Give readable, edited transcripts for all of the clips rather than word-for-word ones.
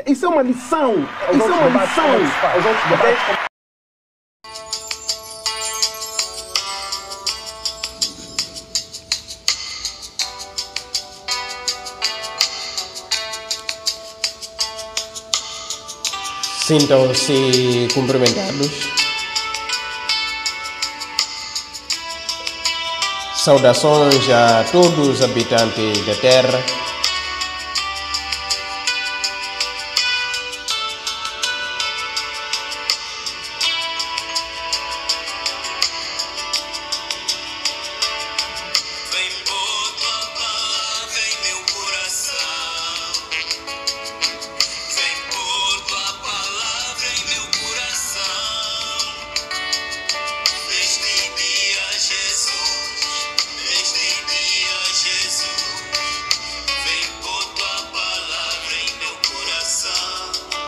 Isso é uma lição. Isso é uma lição aos outros debates. Sintam-se cumprimentados. Saudações a todos os habitantes da Terra.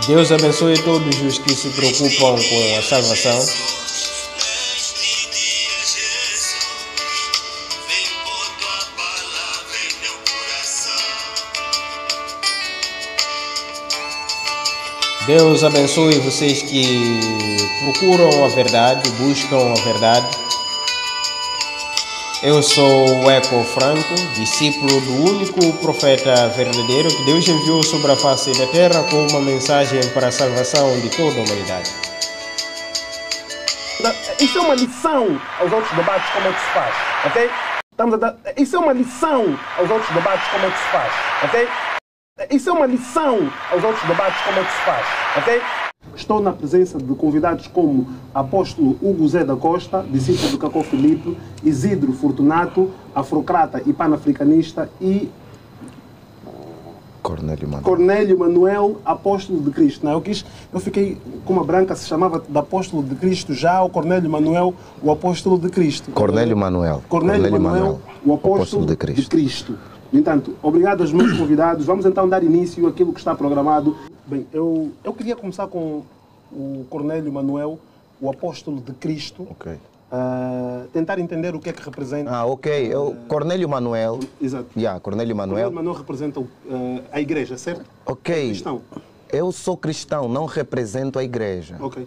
Deus abençoe todos os que se preocupam com a salvação. Deus abençoe vocês que procuram a verdade, buscam a verdade. Eu sou o Eco Franco, discípulo do único profeta verdadeiro que Deus enviou sobre a face da terra com uma mensagem para a salvação de toda a humanidade. Isso é uma lição aos outros debates como é que se faz, ok? Isso é uma lição aos outros debates como é que se faz, ok? Isso é uma lição aos outros debates como é que se faz, ok? Estou na presença de convidados como Apóstolo Hugo Zé da Costa, discípulo do Cacó Filipe, Isidro Fortunato, afrocrata e panafricanista, e Cornélio Manuel, apóstolo de Cristo. Não, eu fiquei com uma branca, se chamava de apóstolo de Cristo já, o Cornélio Manuel, o apóstolo de Cristo. Cornélio Manuel, o apóstolo de Cristo. No entanto, obrigado aos meus convidados. Vamos então dar início àquilo que está programado. Bem, eu queria começar com o Cornélio Manuel, o apóstolo de Cristo. Ok. Tentar entender o que é que representa. Ok. Cornélio Manuel. Exato. Cornélio Manuel. Cornélio Manuel representa a igreja, certo? Ok. Cristão. Eu sou cristão, não represento a igreja. Ok.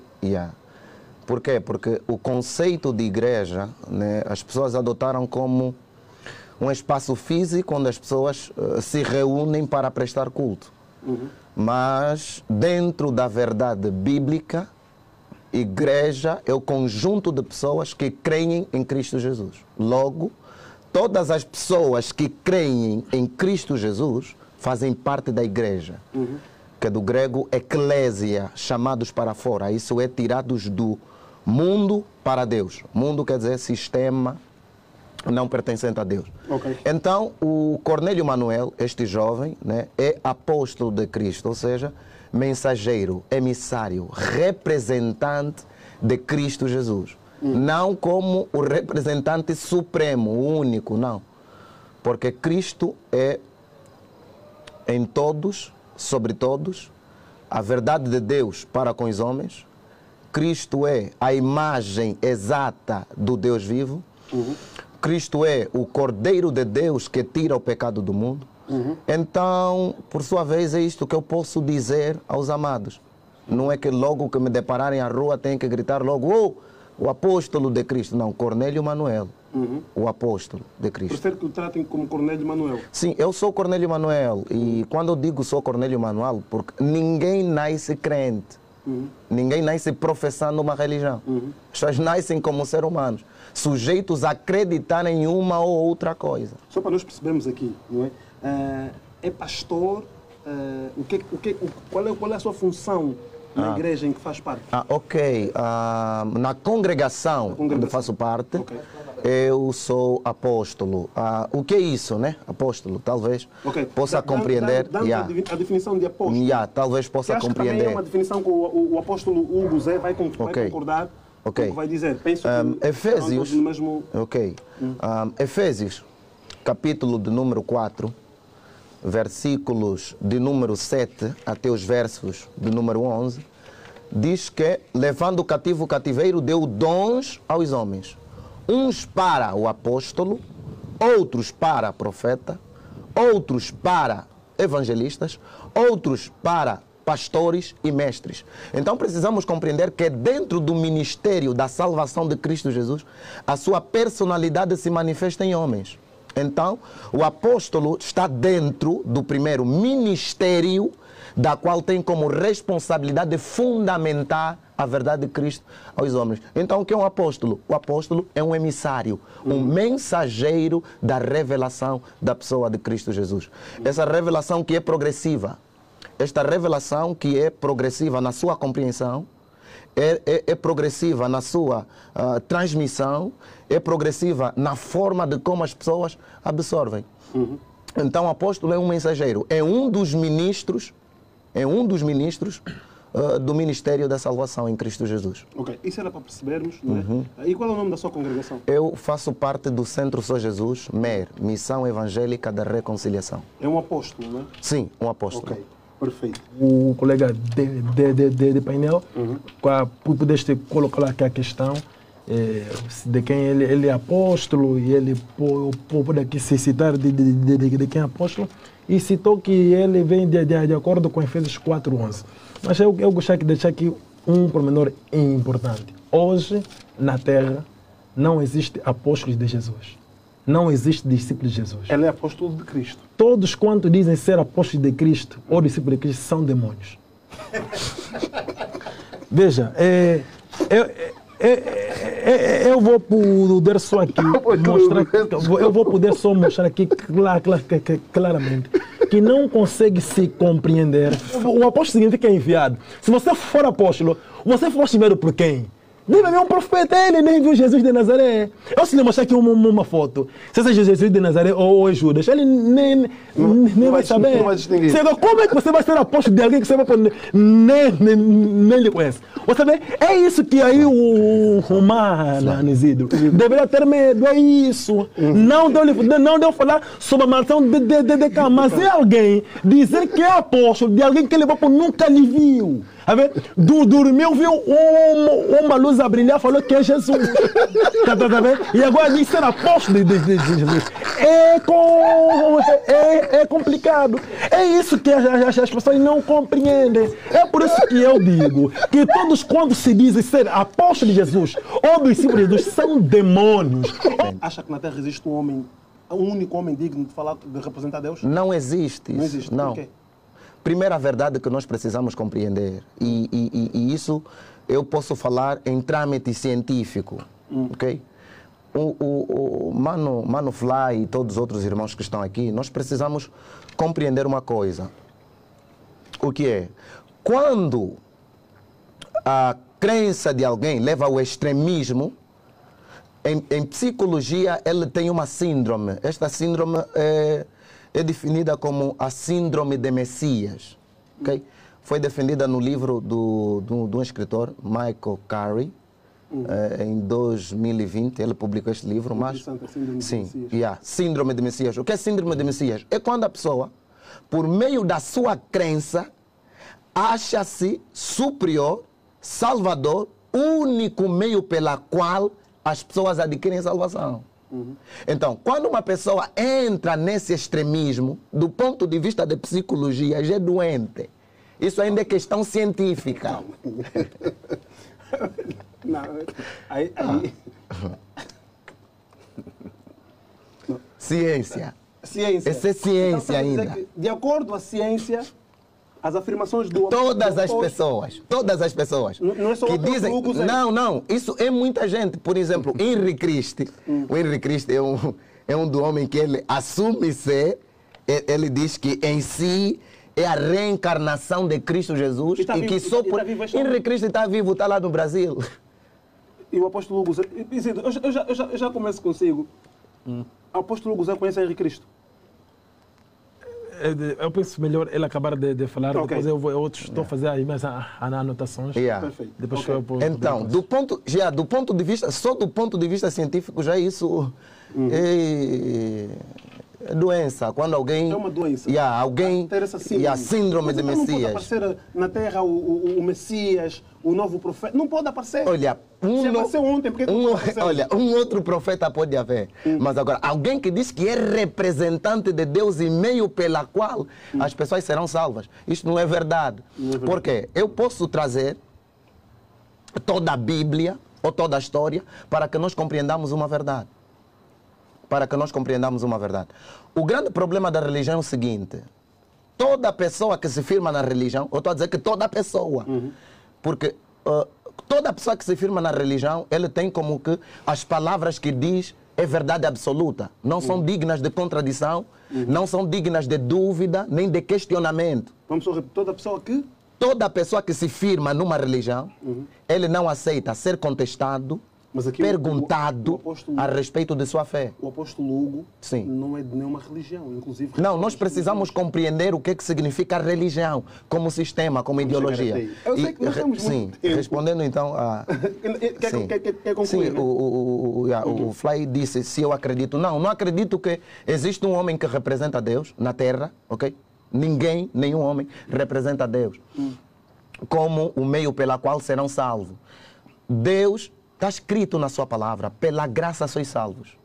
Por quê? Porque o conceito de igreja, né, as pessoas adotaram como um espaço físico onde as pessoas se reúnem para prestar culto. Mas, dentro da verdade bíblica, igreja é o conjunto de pessoas que creem em Cristo Jesus. Logo, todas as pessoas que creem em Cristo Jesus fazem parte da igreja, que é do grego eclésia, chamados para fora. Isso é tirados do mundo para Deus. Mundo quer dizer sistema não pertencente a Deus. Okay. Então, o Cornélio Manuel, este jovem, né, é apóstolo de Cristo, ou seja, mensageiro, emissário, representante de Cristo Jesus. Não como o representante supremo, o único, não. Porque Cristo é em todos, sobre todos, a verdade de Deus para com os homens. Cristo é a imagem exata do Deus vivo. Cristo é o Cordeiro de Deus que tira o pecado do mundo. Então, por sua vez, é isto que eu posso dizer aos amados. Não é que logo que me depararem à rua tenho que gritar logo, o apóstolo de Cristo. Não, Cornélio Manuel, o apóstolo de Cristo. Prefere que o tratem como Cornélio Manuel? Sim, eu sou Cornélio Manuel. E quando eu digo sou Cornélio Manuel, porque ninguém nasce crente. Ninguém nasce professando uma religião. As pessoas nascem como seres humanos, sujeitos a acreditar em uma ou outra coisa. Só para nós percebermos aqui, não é? É pastor? Qual é a sua função na igreja em que faz parte? Ok. Na congregação onde faço parte, eu sou apóstolo. O que é isso, né? Apóstolo, talvez possa compreender. Dando a definição de apóstolo. Talvez possa compreender. É uma definição que o apóstolo Hugo Zé vai concordar. Ok. O que vai dizer? Penso que Efésios, no mesmo... ok. Efésios, capítulo de número 4, versículos de número 7 até os versos de número 11, diz que, levando o cativo o cativeiro, deu dons aos homens. Uns para o apóstolo, outros para profeta, outros para evangelistas, outros para pastores e mestres. Então precisamos compreender que dentro do ministério da salvação de Cristo Jesus, a sua personalidade se manifesta em homens. Então, o apóstolo está dentro do primeiro ministério, da qual tem como responsabilidade de fundamentar a verdade de Cristo aos homens. Então, o que é um apóstolo? O apóstolo é um emissário, um mensageiro da revelação da pessoa de Cristo Jesus. Essa revelação que é progressiva, esta revelação que é progressiva na sua compreensão, é progressiva na sua transmissão, é progressiva na forma de como as pessoas absorvem. Então, o apóstolo é um mensageiro, é um dos ministros do ministério da salvação em Cristo Jesus. Ok, isso era para percebermos, não é? E qual é o nome da sua congregação? Eu faço parte do Centro Só Jesus, MER, Missão Evangélica da Reconciliação. É um apóstolo, não é? Sim, um apóstolo. Ok, perfeito. O colega de painel, pudeste colocar aqui a questão de quem ele é apóstolo, e ele pode aqui se citar de quem é apóstolo, e citou que ele vem de acordo com Efésios 4:11. Mas eu gostaria de deixar aqui um pormenor importante. Hoje, na Terra, não existe apóstolos de Jesus. Não existe discípulos de Jesus. Ele é apóstolo de Cristo. Todos quanto dizem ser apóstolos de Cristo ou discípulos de Cristo são demônios. Veja, eu vou poder só aqui mostrar, eu vou poder só mostrar aqui claramente que não consegue se compreender. O apóstolo significa enviado. Se você for apóstolo, você foi enviado por quem? Deve ver um profeta, ele nem viu Jesus de Nazaré. Eu se lhe mostrar aqui uma foto, se é Jesus de Nazaré ou é Judas, ele nem vai saber. Não vai distinguir. Como é que você vai ser apóstolo de alguém que você nem lhe conhece? Você vê, é isso que aí o Mano Isidro deveria ter medo, é isso. Não deu falar sobre a maldição de cá, mas é alguém dizer que é apóstolo de alguém que ele nunca lhe viu. Dormiu, viu uma luz a brilhar, falou que é Jesus. E agora diz ser apóstolo de Jesus. É complicado. É isso que as pessoas não compreendem. É por isso que eu digo que todos quando se dizem ser apóstolo de Jesus ou discípulos de Jesus são demônios. Acha que na Terra existe um único homem digno de representar Deus? Não existe. Não existe. Não. Por quê? Primeira verdade que nós precisamos compreender, e isso eu posso falar em trâmite científico, ok? O Mano Fly e todos os outros irmãos que estão aqui, nós precisamos compreender uma coisa. O que é? Quando a crença de alguém leva ao extremismo, em psicologia ele tem uma síndrome. Esta síndrome é definida como a síndrome de Messias. Okay? Foi defendida no livro de um escritor, Michael Carey, em 2020. Ele publicou este livro. Mas, sim, síndrome de Messias. O que é síndrome de Messias? É quando a pessoa, por meio da sua crença, acha-se superior, salvador, único meio pela qual as pessoas adquirem salvação. Então, quando uma pessoa entra nesse extremismo, do ponto de vista da psicologia, já é doente. Isso ainda é questão científica. Não, aí... Ciência. Ciência. Essa é ciência então, ainda. De acordo com a ciência, as afirmações do... Todas as pessoas não é só que dizem... Não, isso é muita gente. Por exemplo, Henry Christie. O Henry Christie é um do homem que ele assume ser, ele diz que em si é a reencarnação de Cristo Jesus. E que só por... Henry Christie está vivo, está lá no Brasil. E o apóstolo Hugo Zé... Eu já começo consigo. O apóstolo Hugo Zé conhece Henry Cristo? Eu penso melhor ele acabar de falar, Ok. depois eu estou a fazer aí mais anotações. Yeah. Perfeito. Depois Ok. eu vou- Então, do ponto de vista, só do ponto de vista científico, já isso é doença. Quando alguém. É uma doença. Alguém. Ter essa síndrome. A síndrome de Mas então Messias. não pode aparecer na Terra o Messias, o novo profeta. Não pode aparecer. Olha, Se apareceu ontem, por que não pode aparecer hoje? olha, um outro profeta pode haver. Mas agora, alguém que diz que é representante de Deus e meio pela qual as pessoas serão salvas. Isto não é verdade. Porque eu posso trazer toda a Bíblia ou toda a história para que nós compreendamos uma verdade. Para que nós compreendamos uma verdade. O grande problema da religião é o seguinte: toda pessoa que se firma na religião, eu estou a dizer que toda pessoa, porque toda pessoa que se firma na religião, ele tem como que as palavras que diz é verdade absoluta. Não são dignas de contradição, não são dignas de dúvida, nem de questionamento. Vamos só repetir, toda pessoa que... Toda pessoa que se firma numa religião, ele não aceita ser contestado, Mas aqui perguntado o apóstolo- a respeito de sua fé. O apóstolo Hugo Sim. não é de nenhuma religião, inclusive... Não, nós precisamos compreender o que significa a religião, como sistema, como ideologia. chegar até aí. Eu sei que nós temos sim, muito tempo. respondendo então a... Sim. Quer concluir, Sim, né? o Fly disse se eu acredito. Não acredito que existe um homem que representa Deus na Terra, ok? Ninguém, nenhum homem, representa Deus como o meio pela qual serão salvos. Deus, está escrito na sua palavra, pela graça sois salvos.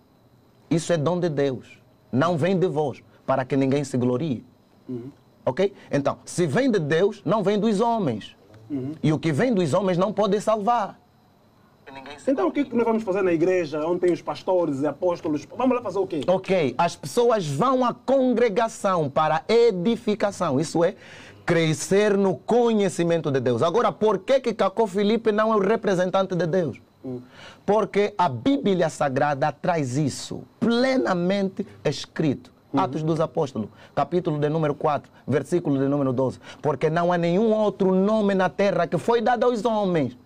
Isso é dom de Deus. Não vem de vós, para que ninguém se glorie. Ok? Então, se vem de Deus, não vem dos homens. E o que vem dos homens não pode salvar. Então o que nós vamos fazer na igreja, onde tem os pastores e apóstolos? Vamos lá fazer o quê? Ok, as pessoas vão à congregação para edificação, isso é, crescer no conhecimento de Deus. Agora, por que Cacó Filipe não é o representante de Deus? Porque a Bíblia Sagrada traz isso plenamente escrito. Atos dos Apóstolos, capítulo de número 4, versículo de número 12. Porque não há nenhum outro nome na terra que foi dado aos homens,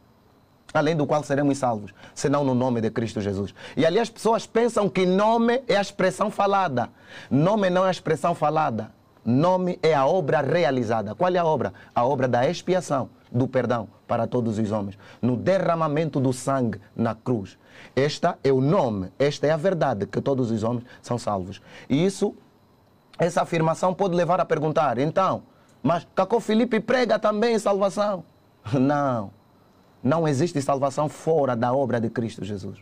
além do qual seremos salvos, senão no nome de Cristo Jesus. E ali as pessoas pensam que nome é a expressão falada. Nome não é a expressão falada. Nome é a obra realizada. Qual é a obra? A obra da expiação, do perdão para todos os homens. No derramamento do sangue na cruz. Esta é o nome, esta é a verdade, que todos os homens são salvos. E isso, essa afirmação pode levar a perguntar, então, mas Cacó Filipe prega também salvação? Não. Não existe salvação fora da obra de Cristo Jesus.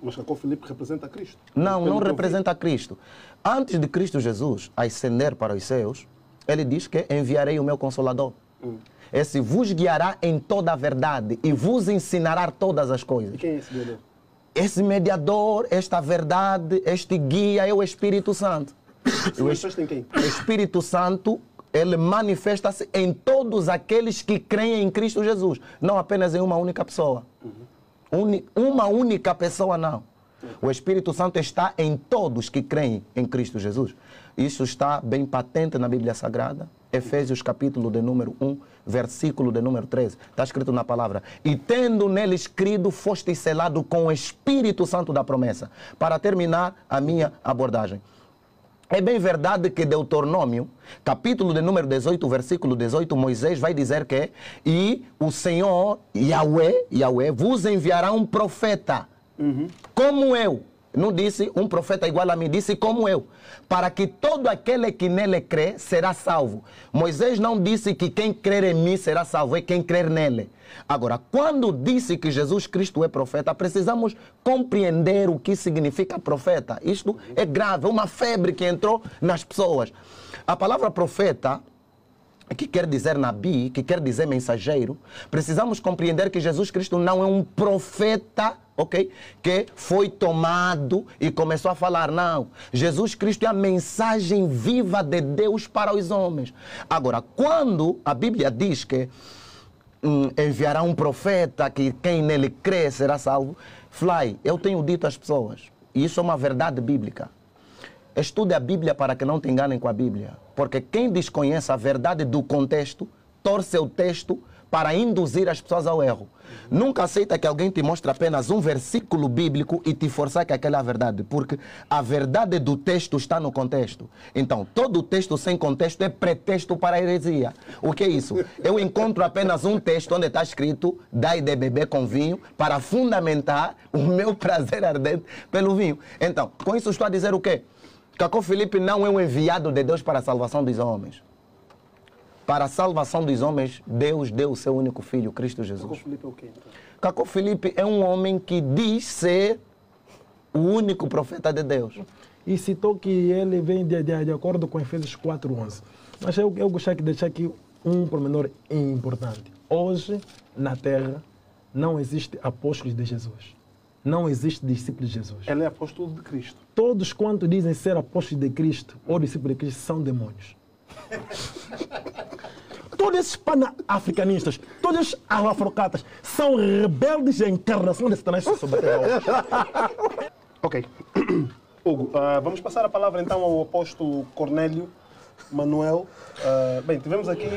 Mas Cacó Filipe representa Cristo. Não, Pelo não que eu vi. representa Cristo. Antes de Cristo Jesus ascender para os céus, ele diz que enviarei o meu Consolador. Esse vos guiará em toda a verdade e vos ensinará todas as E coisas. quem é esse mediador? Esse mediador, esta verdade, este guia é o Espírito Santo. Se manifesta em quem? O Espírito Santo, ele manifesta-se em todos aqueles que creem em Cristo Jesus, não apenas em uma única pessoa. Uma única pessoa não. O Espírito Santo está em todos que creem em Cristo Jesus. Isso está bem patente na Bíblia Sagrada. Efésios capítulo de número 1, versículo de número 13. Está escrito na palavra: e tendo neles crido, foste selado com o Espírito Santo da promessa. Para terminar a minha abordagem. É bem verdade que Deuteronômio, capítulo de número 18, versículo 18, Moisés vai dizer que e o Senhor, Yahweh, vos enviará um profeta, como eu. Não disse um profeta igual a mim, disse como eu. Para que todo aquele que nele crê será salvo. Moisés não disse que quem crer em mim será salvo, é quem crer nele. Agora, quando disse que Jesus Cristo é profeta, precisamos compreender o que significa profeta. Isto é grave, é uma febre que entrou nas pessoas. A palavra profeta, que quer dizer nabi, que quer dizer mensageiro, precisamos compreender que Jesus Cristo não é um profeta, ok? Que foi tomado e começou a falar, não. Jesus Cristo é a mensagem viva de Deus para os homens. Agora, quando a Bíblia diz que enviará um profeta, que quem nele crê será salvo, eu tenho dito às pessoas, e isso é uma verdade bíblica. Estude a Bíblia para que não te enganem com a Bíblia. Porque quem desconhece a verdade do contexto, torce o texto para induzir as pessoas ao erro. Nunca aceita que alguém te mostre apenas um versículo bíblico e te forçar que aquela é a verdade, porque a verdade do texto está no contexto. Então, todo texto sem contexto é pretexto para a heresia. O que é isso? Eu encontro apenas um texto onde está escrito dai de beber com vinho para fundamentar o meu prazer ardente pelo vinho. Então, com isso estou a dizer o quê? Cacó Filipe não é um enviado de Deus para a salvação dos homens. Para a salvação dos homens, Deus deu o seu único filho, Cristo Jesus. Cacó Filipe é o quê? Então? Cacó Filipe é um homem que diz ser o único profeta de Deus. E citou que ele vem de acordo com Efésios 4:11. Mas eu gostaria de deixar aqui um pormenor importante. Hoje, na Terra, não existe apóstolos de Jesus. Não existe discípulos de Jesus. Ele é apóstolo de Cristo. Todos quantos dizem ser apóstolos de Cristo ou discípulos de Cristo são demônios. Todos esses pan-africanistas, todos esses afrocatas são rebeldes da encarnação de Satanás sobre a terra. Ok. Hugo, vamos passar a palavra então ao apóstolo Cornélio Manuel. Bem, tivemos aqui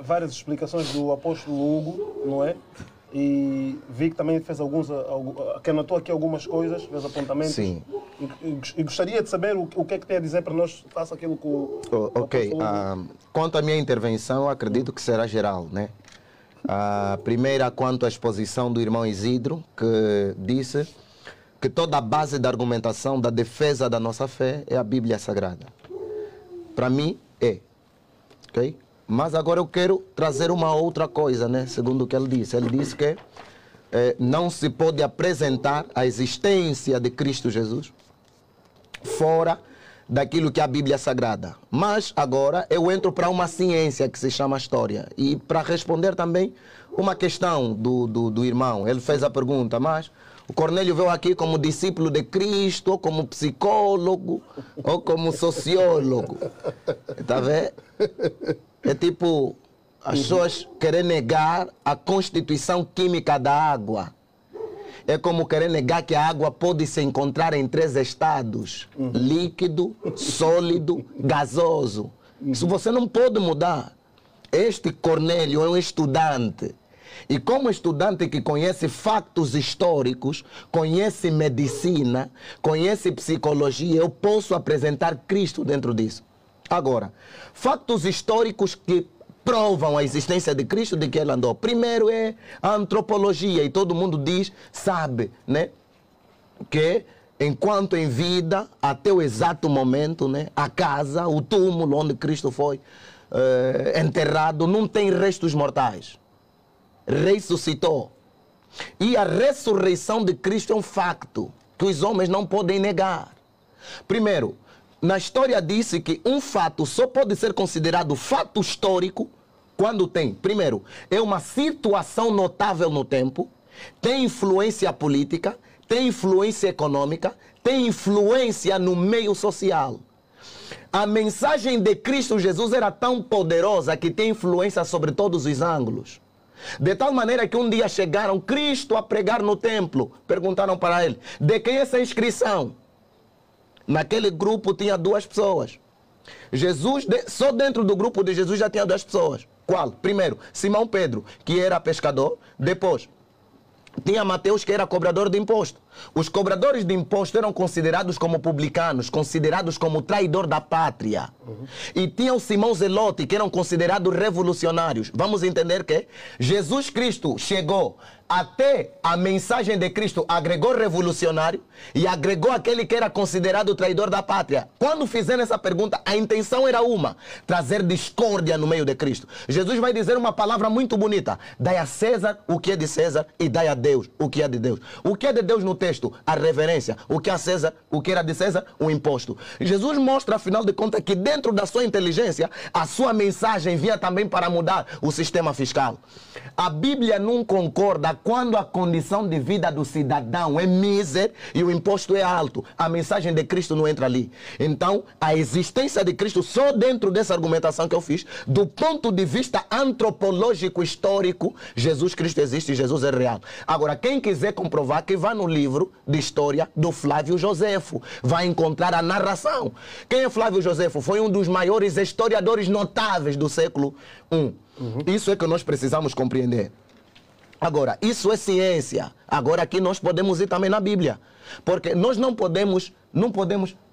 várias explicações do apóstolo Hugo, não é? E vi que também fez que anotou aqui algumas coisas, fez apontamentos. Sim. E gostaria de saber o que é que tem a dizer para nós, faça aquilo que o Ok, quanto à minha intervenção, eu acredito que será geral, né? A primeira, quanto à exposição do irmão Isidro, que disse que toda a base da argumentação, da defesa da nossa fé é a Bíblia Sagrada. Para mim, é. Ok? Mas agora eu quero trazer uma outra coisa, né? Segundo o que ele disse. Ele disse que não se pode apresentar a existência de Cristo Jesus fora daquilo que é a Bíblia Sagrada. Mas agora eu entro para uma ciência que se chama história. E para responder também uma questão do irmão. Ele fez a pergunta, mas o Cornélio veio aqui como discípulo de Cristo, ou como psicólogo, ou como sociólogo. Está vendo? É tipo as pessoas querem negar a constituição química da água. É como querer negar que a água pode se encontrar em 3 estados: líquido, sólido, gasoso. Isso você não pode mudar. Este Cornélio é um estudante. E como estudante que conhece factos históricos, conhece medicina, conhece psicologia, eu posso apresentar Cristo dentro disso. Agora, factos históricos que provam a existência de Cristo, de que ele andou. Primeiro é a antropologia, e todo mundo sabe, né, que enquanto em vida, até o exato momento, né, a casa, o túmulo onde Cristo foi enterrado, não tem restos mortais. Ressuscitou. E a ressurreição de Cristo é um facto que os homens não podem negar. Primeiro, na história disse que um fato só pode ser considerado fato histórico quando tem, primeiro, é uma situação notável no tempo, tem influência política, tem influência econômica, tem influência no meio social. A mensagem de Cristo Jesus era tão poderosa que tem influência sobre todos os ângulos. De tal maneira que um dia chegaram Cristo a pregar no templo. Perguntaram para ele, de quem é essa inscrição? Naquele grupo tinha 2 pessoas. Jesus, só dentro do grupo de Jesus já tinha 2 pessoas. Qual? Primeiro, Simão Pedro, que era pescador. Depois, tinha Mateus, que era cobrador de imposto. Os cobradores de imposto eram considerados como publicanos, considerados como traidor da pátria. E tinha o Simão Zelote, que eram considerados revolucionários. Vamos entender que Jesus Cristo chegou até a mensagem de Cristo, agregou revolucionário e agregou aquele que era considerado traidor da pátria. Quando fizeram essa pergunta, a intenção era uma: trazer discórdia no meio de Cristo. Jesus vai dizer uma palavra muito bonita: dai a César o que é de César e dai a Deus o que é de Deus. O que é de Deus no texto? A reverência. O que é a César? O que era de César? O imposto. Jesus mostra, afinal de contas, que dentro da sua inteligência, a sua mensagem vinha também para mudar o sistema fiscal. A Bíblia não concorda quando a condição de vida do cidadão é mísera e o imposto é alto. A mensagem de Cristo não entra ali. Então, a existência de Cristo, só dentro dessa argumentação que eu fiz, do ponto de vista antropológico, histórico, Jesus Cristo existe e Jesus é real. Agora, quem quiser comprovar, que vá no livro de história do Flávio Josefo. Vai encontrar a narração. Quem é Flávio Josefo? Foi um dos maiores historiadores notáveis do século I. Isso é que nós precisamos compreender. Agora, isso é ciência. Agora aqui nós podemos ir também na Bíblia. Porque nós não podemos,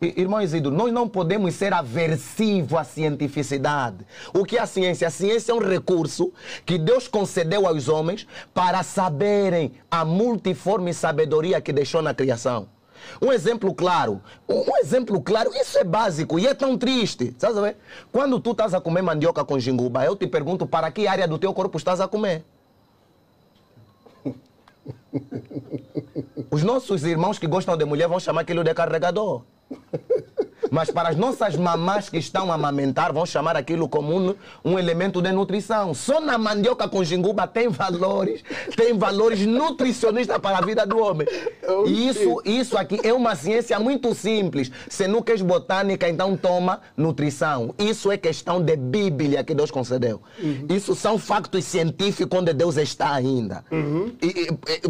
irmão Isidro, nós não podemos ser aversivos à cientificidade. O que é a ciência? A ciência é um recurso que Deus concedeu aos homens para saberem a multiforme sabedoria que deixou na criação. Um exemplo claro, isso é básico e é tão triste. Sabe? Quando tu estás a comer mandioca com jinguba, eu te pergunto para que área do teu corpo estás a comer. Os nossos irmãos que gostam de mulher vão chamar aquilo de carregador. Mas para as nossas mamás que estão a amamentar, vão chamar aquilo como um elemento de nutrição. Só na mandioca com jinguba tem valores nutricionistas para a vida do homem. E isso aqui é uma ciência muito simples. Se não queres botânica, então toma nutrição. Isso é questão de Bíblia que Deus concedeu. Isso são factos científicos onde Deus está ainda.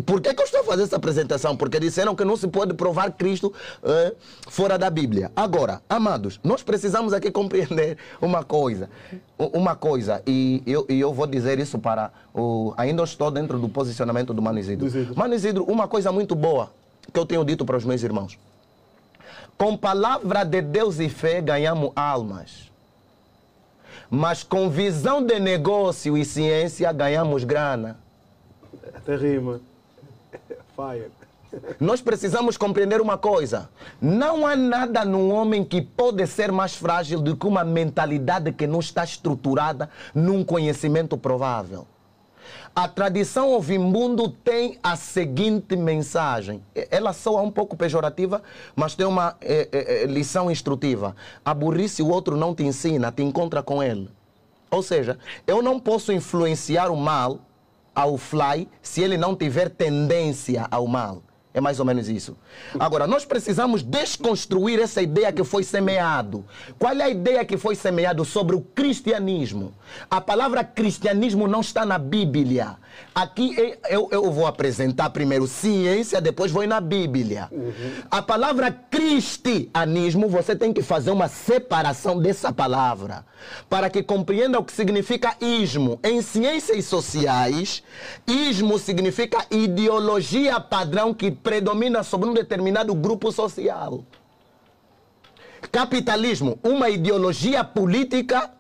Por que eu estou a fazer essa apresentação? Porque disseram que não se pode provar Cristo fora da Bíblia. Agora, amados, nós precisamos aqui compreender uma coisa, e eu vou dizer isso para ainda estou dentro do posicionamento do Mano Isidro. Mano Isidro, uma coisa muito boa que eu tenho dito para os meus irmãos: com palavra de Deus e fé ganhamos almas, mas com visão de negócio e ciência ganhamos grana. Até rima. Fire. Nós precisamos compreender uma coisa: não há nada no homem que pode ser mais frágil do que uma mentalidade que não está estruturada num conhecimento provável. A tradição ouvimundo tem a seguinte mensagem. Ela soa um pouco pejorativa, mas tem uma lição instrutiva. A burrice o outro não te ensina, te encontra com ele. Ou seja, eu não posso influenciar o mal ao fly se ele não tiver tendência ao mal. É mais ou menos isso. Agora, nós precisamos desconstruir essa ideia que foi semeado. Qual é a ideia que foi semeado sobre o cristianismo? A palavra cristianismo não está na Bíblia. Aqui eu vou apresentar primeiro ciência, depois vou ir na Bíblia. A palavra cristianismo, você tem que fazer uma separação dessa palavra para que compreenda o que significa ismo. Em ciências sociais, ismo significa ideologia padrão que predomina sobre um determinado grupo social. Capitalismo, uma ideologia política,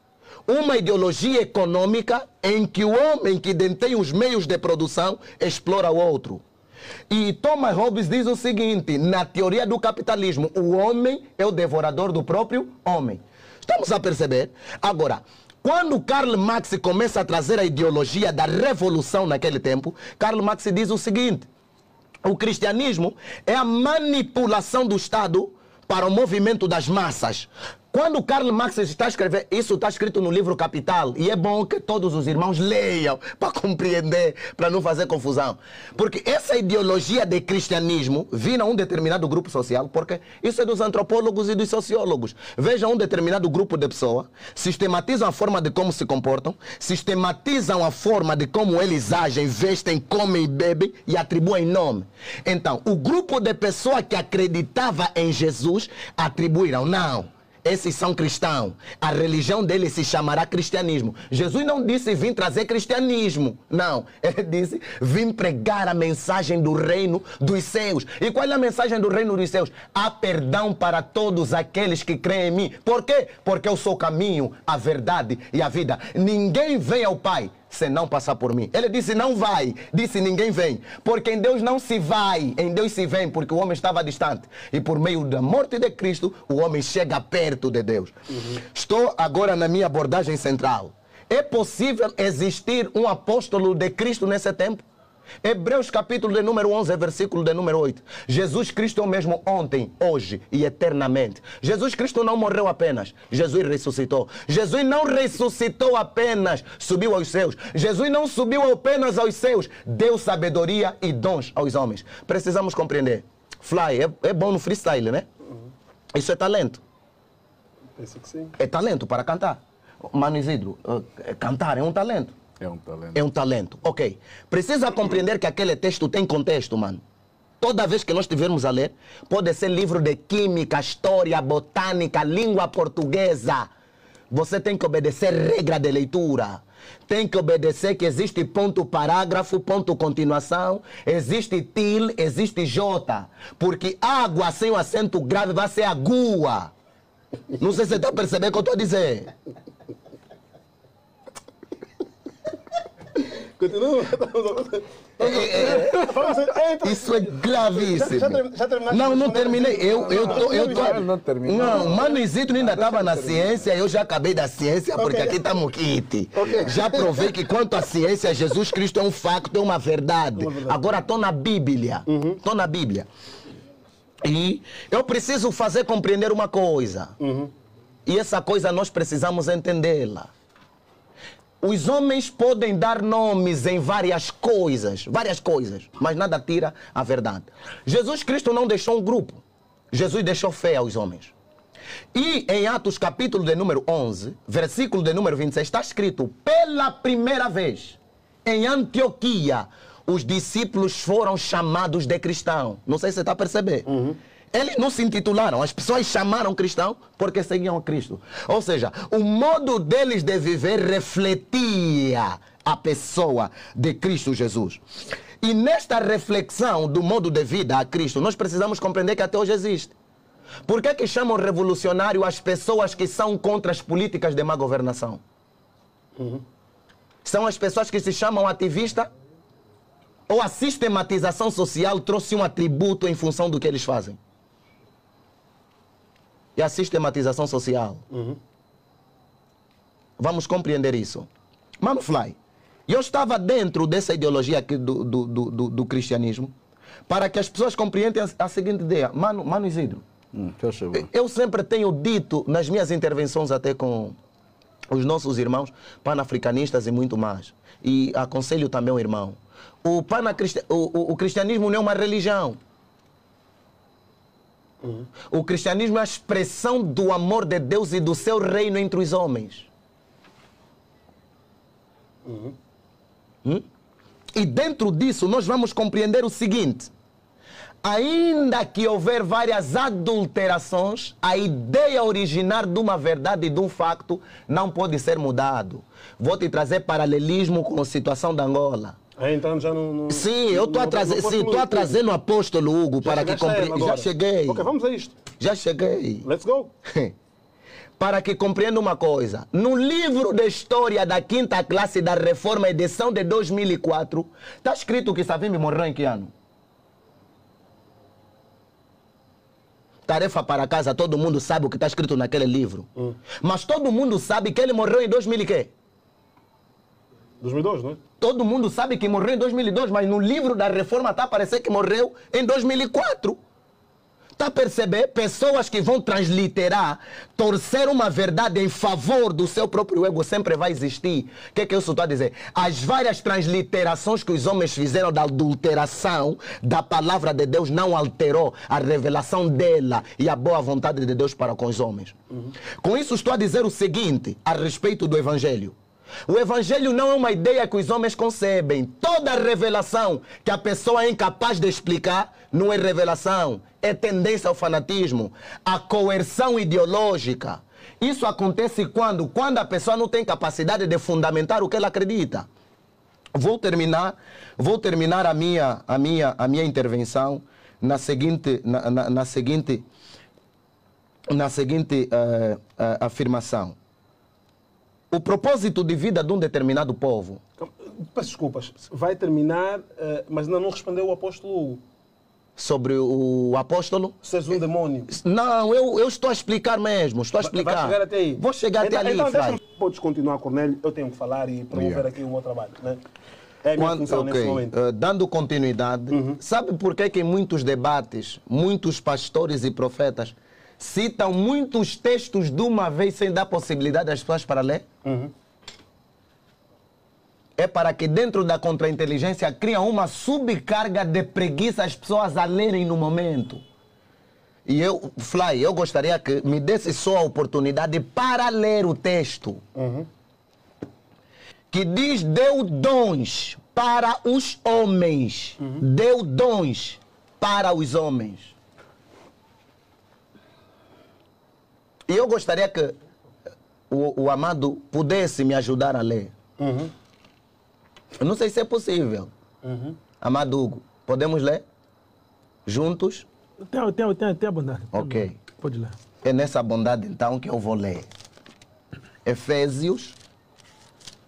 uma ideologia econômica em que o homem que detém os meios de produção explora o outro. E Thomas Hobbes diz o seguinte: na teoria do capitalismo, o homem é o devorador do próprio homem. Estamos a perceber? Agora, quando Karl Marx começa a trazer a ideologia da revolução naquele tempo, Karl Marx diz o seguinte: o cristianismo é a manipulação do Estado para o movimento das massas. Quando Karl Marx está escrevendo, isso está escrito no livro Capital, e é bom que todos os irmãos leiam para compreender, para não fazer confusão. Porque essa ideologia de cristianismo vira um determinado grupo social, porque isso é dos antropólogos e dos sociólogos. Vejam um determinado grupo de pessoas, sistematizam a forma de como se comportam, sistematizam a forma de como eles agem, vestem, comem e bebem e atribuem nome. Então, o grupo de pessoas que acreditava em Jesus atribuíram, não, esses são cristãos. A religião deles se chamará cristianismo. Jesus não disse vim trazer cristianismo. Não. Ele disse vim pregar a mensagem do reino dos céus. E qual é a mensagem do reino dos céus? Há perdão para todos aqueles que creem em mim. Por quê? Porque eu sou o caminho, a verdade e a vida. Ninguém vem ao Pai se não passar por mim. Ele disse não vai, disse ninguém vem, porque em Deus não se vai, em Deus se vem, porque o homem estava distante, e por meio da morte de Cristo o homem chega perto de Deus. Estou agora na minha abordagem central. É possível existir um apóstolo de Cristo nesse tempo? Hebreus capítulo de número 11, versículo de número 8. Jesus Cristo é o mesmo ontem, hoje e eternamente. Jesus Cristo não morreu apenas, Jesus ressuscitou. Jesus não ressuscitou apenas, subiu aos céus. Jesus não subiu apenas aos céus, deu sabedoria e dons aos homens. Precisamos compreender. Fly é bom no freestyle, né? Isso é talento. Penso que sim. É talento para cantar. Mano Isidro, cantar é um talento. É um talento. É um talento, ok. Precisa compreender que aquele texto tem contexto, mano. Toda vez que nós estivermos a ler, pode ser livro de química, história, botânica, língua portuguesa. Você tem que obedecer regra de leitura. tem que obedecer que existe ponto parágrafo, ponto continuação, existe til, existe j. Porque água sem o acento grave vai ser agua. Não sei se você está percebendo o que eu estou a dizer. Continua. Isso é gravíssimo. Já terminaste? Não terminei. Não terminou. Não, Mano Isidro ainda estava na ciência, eu já acabei da ciência, porque aqui estamos quente. Já provei que quanto à ciência, Jesus Cristo é um facto, é uma verdade. Agora estou na Bíblia. Estou na Bíblia. E eu preciso fazer compreender uma coisa. E essa coisa nós precisamos entendê-la. Os homens podem dar nomes em várias coisas, mas nada tira a verdade. Jesus Cristo não deixou um grupo. Jesus deixou fé aos homens. E em Atos capítulo de número 11, versículo de número 26, está escrito: pela primeira vez em Antioquia, os discípulos foram chamados de cristão. Não sei se você está a perceber. Eles não se intitularam, as pessoas chamaram cristão porque seguiam a Cristo. Ou seja, o modo deles de viver refletia a pessoa de Cristo Jesus. E nesta reflexão do modo de vida a Cristo, nós precisamos compreender que até hoje existe. Por que que chamam revolucionário as pessoas que são contra as políticas de má governação? São as pessoas que se chamam ativista? Ou a sistematização social trouxe um atributo em função do que eles fazem? E a sistematização social. Vamos compreender isso. Mano Fly, eu estava dentro dessa ideologia aqui do cristianismo para que as pessoas compreendam a seguinte ideia. Mano Isidro, eu sempre tenho dito nas minhas intervenções até com os nossos irmãos panafricanistas e muito mais. E aconselho também o irmão. O cristianismo não é uma religião. O cristianismo é a expressão do amor de Deus e do seu reino entre os homens. E dentro disso nós vamos compreender o seguinte: ainda que houver várias adulterações, a ideia originar de uma verdade e de um facto não pode ser mudado. Vou te trazer paralelismo com a situação da Angola. Então já não. Sim, eu estou a trazer no apóstolo Hugo para que compreenda. Já cheguei. Ok, vamos a isto. Já cheguei. Let's go. Para que compreenda uma coisa. No livro de história da 5ª classe da Reforma, edição de 2004, está escrito que Savimbi morreu em que ano? Tarefa para casa, todo mundo sabe o que está escrito naquele livro. Mas todo mundo sabe que ele morreu em 2000 e quê? 2002, não é? Todo mundo sabe que morreu em 2002, mas no livro da Reforma está a parecer que morreu em 2004. Está a perceber? Pessoas que vão transliterar, torcer uma verdade em favor do seu próprio ego sempre vai existir. O que é que eu estou a dizer? As várias transliterações que os homens fizeram da adulteração da palavra de Deus não alterou a revelação dela e a boa vontade de Deus para com os homens. Com isso estou a dizer o seguinte a respeito do Evangelho. O Evangelho não é uma ideia que os homens concebem. Toda revelação que a pessoa é incapaz de explicar não é revelação, é tendência ao fanatismo, a coerção ideológica. Isso acontece quando a pessoa não tem capacidade de fundamentar o que ela acredita. Vou terminar a minha intervenção na seguinte afirmação. O propósito de vida de um determinado povo. Peço desculpas. Vai terminar, mas ainda não respondeu o apóstolo Hugo. Sobre o apóstolo? Se és um demônio. Não, eu estou a explicar mesmo. Estou a explicar. Vai chegar até aí. Vou chegar até ali, então podes continuar, Cornélio. Eu tenho que falar e promover aqui o meu trabalho. Né? É a minha função nesse momento. Dando continuidade, sabe por que em muitos debates, muitos pastores e profetas citam muitos textos de uma vez sem dar possibilidade às pessoas para ler? É para que dentro da contra-inteligência criam uma subcarga de preguiça às pessoas a lerem no momento. E eu gostaria que me desse só a oportunidade para ler o texto. Que diz, deu dons para os homens. Deu dons para os homens. E eu gostaria que o amado pudesse me ajudar a ler. Eu não sei se é possível. Amado Hugo, podemos ler? Juntos? Tem a bondade. Ok. Pode ler. É nessa bondade então que eu vou ler. Efésios,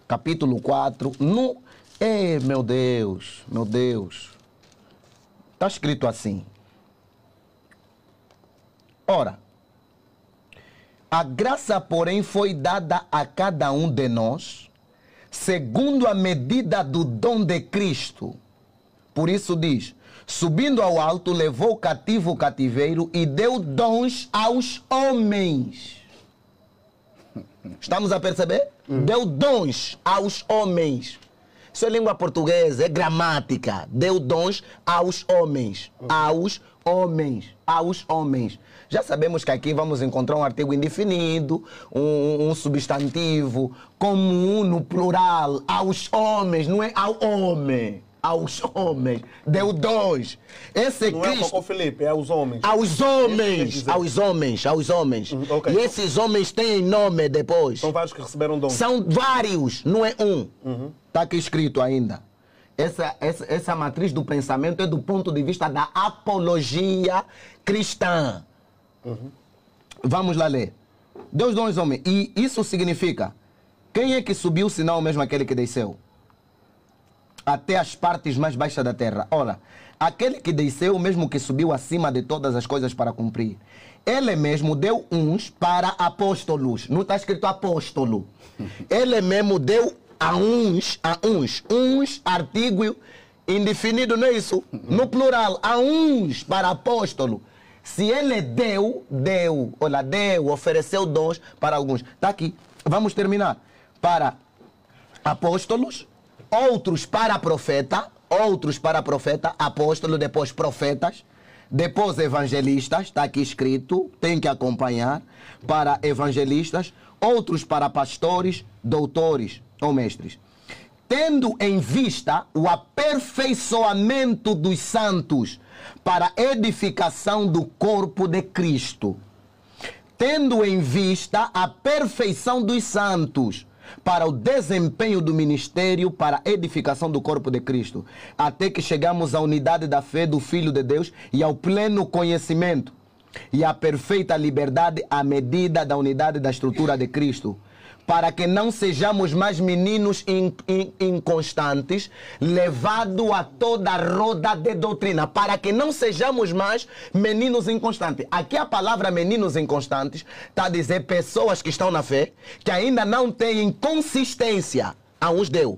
capítulo 4. No... meu Deus, meu Deus. Está escrito assim. Ora, a graça, porém, foi dada a cada um de nós, segundo a medida do dom de Cristo. Por isso diz, subindo ao alto, levou cativo o cativeiro e deu dons aos homens. Estamos a perceber? Deu dons aos homens. Isso é língua portuguesa, é gramática. Deu dons aos homens. Aos homens. Aos homens. Já sabemos que aqui vamos encontrar um artigo indefinido, um substantivo comum no plural. Aos homens, não é ao homem. Aos homens. Deu dons. Esse Não Cristo... é Cacó Felipe, é aos homens. Aos homens. Aos homens. Aos homens. Ok. E esses homens têm nome depois. São vários que receberam dons. São vários, não é um. Está aqui escrito ainda. Essa matriz do pensamento é do ponto de vista da apologia cristã. Vamos lá ler. Deus dons homens. E isso significa, quem é que subiu senão mesmo aquele que desceu? Até as partes mais baixas da terra. Ora, aquele que desceu, mesmo que subiu acima de todas as coisas para cumprir. Ele mesmo deu uns para apóstolos. Não está escrito apóstolo. Ele mesmo deu a uns, artigo indefinido, não é isso? No plural, a uns para apóstolo. Se ele deu, ofereceu dons para alguns. Está aqui. Vamos terminar. Para apóstolos, outros para profeta, apóstolo, depois profetas, depois evangelistas, está aqui escrito, tem que acompanhar, para evangelistas, outros para pastores, doutores ou mestres. Tendo em vista o aperfeiçoamento dos santos para edificação do corpo de Cristo. Tendo em vista a perfeição dos santos para o desempenho do ministério, para a edificação do corpo de Cristo, até que chegamos à unidade da fé do Filho de Deus e ao pleno conhecimento e à perfeita liberdade à medida da unidade da estrutura de Cristo, para que não sejamos mais meninos inconstantes, levados a toda roda de doutrina, para que não sejamos mais meninos inconstantes. Aqui a palavra meninos inconstantes está a dizer pessoas que estão na fé, que ainda não têm consistência. A uns deu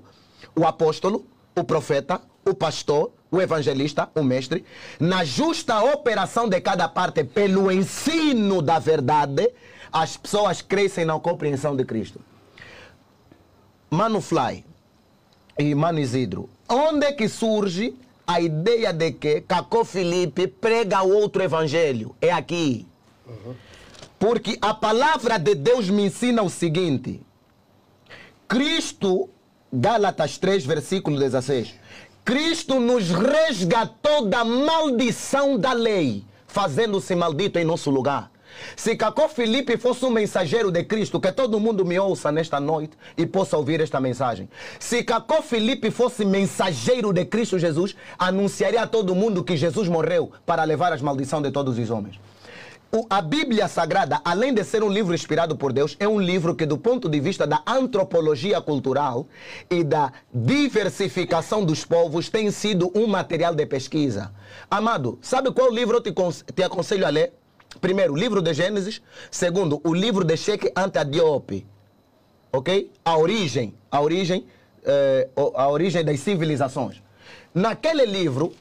o apóstolo, o profeta, o pastor, o evangelista, o mestre, na justa operação de cada parte, pelo ensino da verdade, as pessoas crescem na compreensão de Cristo. Mano Fly e Mano Isidro, onde é que surge a ideia de que Cacó Felipe prega outro evangelho? É aqui. Porque a palavra de Deus me ensina o seguinte. Cristo, Gálatas 3, versículo 16. Cristo nos resgatou da maldição da lei, fazendo-se maldito em nosso lugar. Se Cacó Felipe fosse um mensageiro de Cristo, que todo mundo me ouça nesta noite e possa ouvir esta mensagem. Se Cacó Felipe fosse mensageiro de Cristo Jesus, anunciaria a todo mundo que Jesus morreu para levar as maldições de todos os homens. A Bíblia Sagrada, além de ser um livro inspirado por Deus, é um livro que, do ponto de vista da antropologia cultural e da diversificação dos povos, tem sido um material de pesquisa. Amado, sabe qual livro eu te aconselho a ler? Primeiro, o livro de Gênesis. Segundo, o livro de Cheikh Anta Diop. Ok? A origem das civilizações. Naquele livro,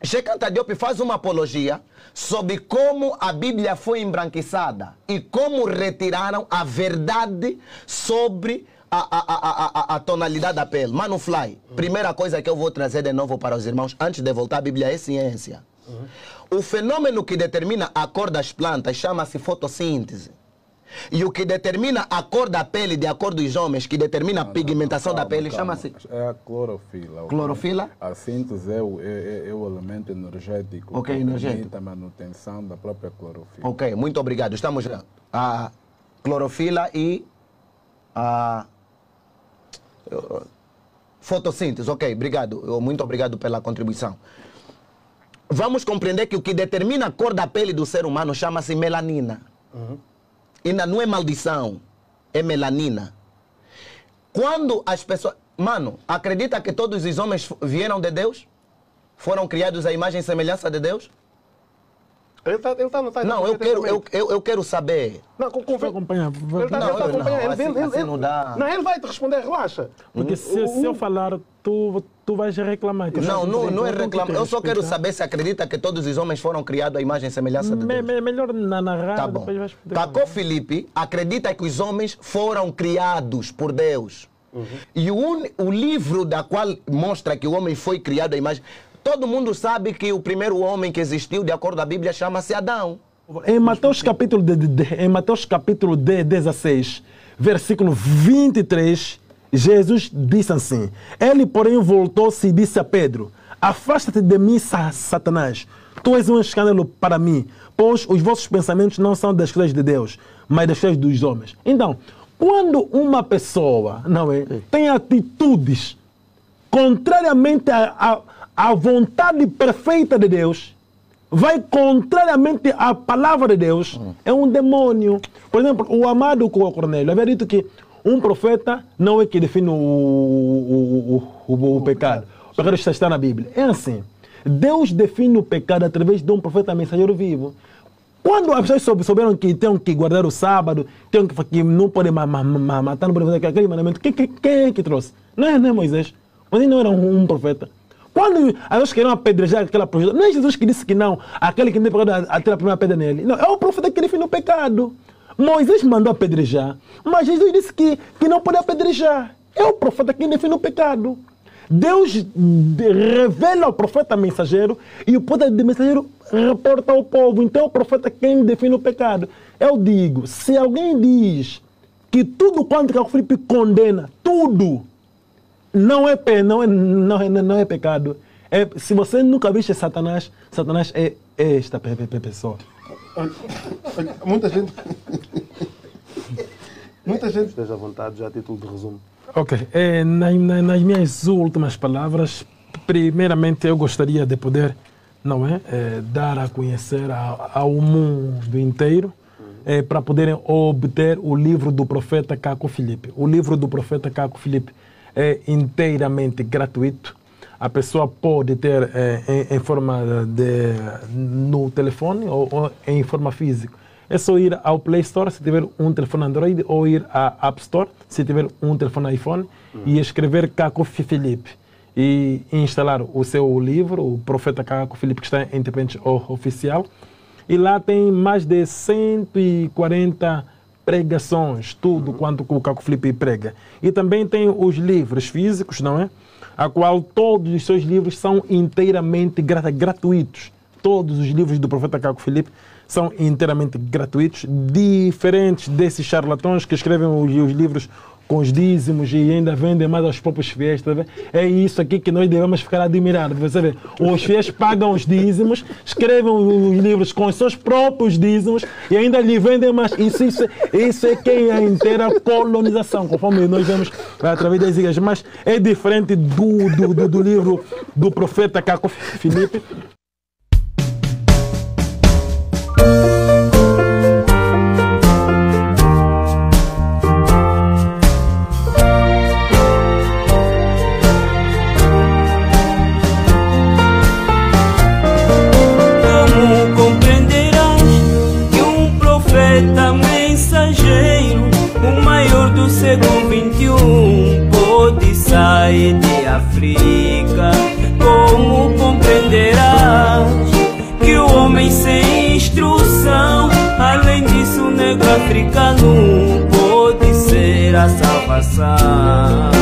Cheikh Anta Diop faz uma apologia sobre como a Bíblia foi embranquiçada e como retiraram a verdade sobre a tonalidade da pele. Mano Fly, primeira coisa que eu vou trazer de novo para os irmãos, antes de voltar, a Bíblia é ciência. O fenômeno que determina a cor das plantas chama-se fotossíntese. E o que determina a cor da pele, de acordo com os homens, que determina a pigmentação da pele, chama-se... É a clorofila. Clorofila? A síntese é o elemento energético. Ok, energético. Que permite a manutenção da própria clorofila. Ok, muito obrigado. Estamos a clorofila e a Fotossíntese, ok, obrigado. Muito obrigado pela contribuição. Vamos compreender que o que determina a cor da pele do ser humano chama-se melanina. Ainda não é maldição, é melanina. Quando as pessoas... Mano, acredita que todos os homens vieram de Deus? Foram criados à imagem e semelhança de Deus? Ele tá não, eu quero saber. Não, acompanhar. Ele está a acompanhar. Não, ele vai te responder, relaxa. Porque se eu falar, tu vais reclamar. Não é reclamar. Eu só quero saber se acredita que todos os homens foram criados à imagem e semelhança de Deus. Melhor narrar, tá bom. Depois vais poder. Cacó Filipe acredita que os homens foram criados por Deus. E o livro da qual mostra que o homem foi criado à imagem... Todo mundo sabe que o primeiro homem que existiu, de acordo com a Bíblia, chama-se Adão. Em Mateus capítulo 16, versículo 23, Jesus disse assim: Ele, porém, voltou-se e disse a Pedro: Afasta-te de mim, Satanás. Tu és um escândalo para mim, pois os vossos pensamentos não são das coisas de Deus, mas das coisas dos homens. Então, quando uma pessoa tem atitudes contrariamente a vontade perfeita de Deus, vai contrariamente à palavra de Deus, é um demônio. Por exemplo, o amado Cornélio havia dito que um profeta não é que define o pecado. O pecado está na Bíblia. É assim. Deus define o pecado através de um profeta mensageiro vivo. Quando as pessoas souberam que têm que guardar o sábado, que não podem matar, não podem fazer aquele mandamento, quem é que trouxe? Não é Moisés. Moisés não era um profeta. Quando as pessoas queriam apedrejar aquela profeta, não é Jesus que disse que não, aquele que não tem pecado atira a primeira pedra nele. Não, é o profeta que define o pecado. Moisés mandou apedrejar, mas Jesus disse que não pode apedrejar. É o profeta que define o pecado. Deus revela ao profeta mensageiro e o profeta mensageiro reporta ao povo. Então é o profeta quem define o pecado. Eu digo, se alguém diz que tudo quanto Cacó Filipe condena, tudo, não é pecado. Se você nunca viste Satanás, Satanás é esta pessoa. Muita gente esteja à vontade, já a título de resumo. Ok. Nas minhas últimas palavras, primeiramente eu gostaria de poder dar a conhecer ao mundo inteiro para poderem obter o livro do profeta Cacó Filipe. O livro do profeta Cacó Filipe é inteiramente gratuito. A pessoa pode ter em forma no telefone ou em forma física. É só ir ao Play Store se tiver um telefone Android ou ir à App Store se tiver um telefone iPhone e escrever Cacó Filipe e instalar o seu livro, o Profeta Cacó Filipe, que está em internet oficial. E lá tem mais de 140 pregações, tudo quanto o Cacó Filipe prega. E também tem os livros físicos, não é? A qual todos os seus livros são inteiramente gratuitos. Todos os livros do Profeta Cacó Filipe são inteiramente gratuitos, diferentes desses charlatões que escrevem os livros com os dízimos e ainda vendem mais aos próprios fiéis. Tá vendo? É isso aqui que nós devemos ficar admirados. Você vê, os fiéis pagam os dízimos, escrevem os livros com os seus próprios dízimos e ainda lhe vendem mais. Isso é que é a inteira colonização, conforme nós vemos através das igrejas. Mas é diferente do livro do profeta Cacó Filipe. Século XXI pode sair de África. Como compreenderás que o homem sem instrução, além disso, o negro africano, pode ser a salvação.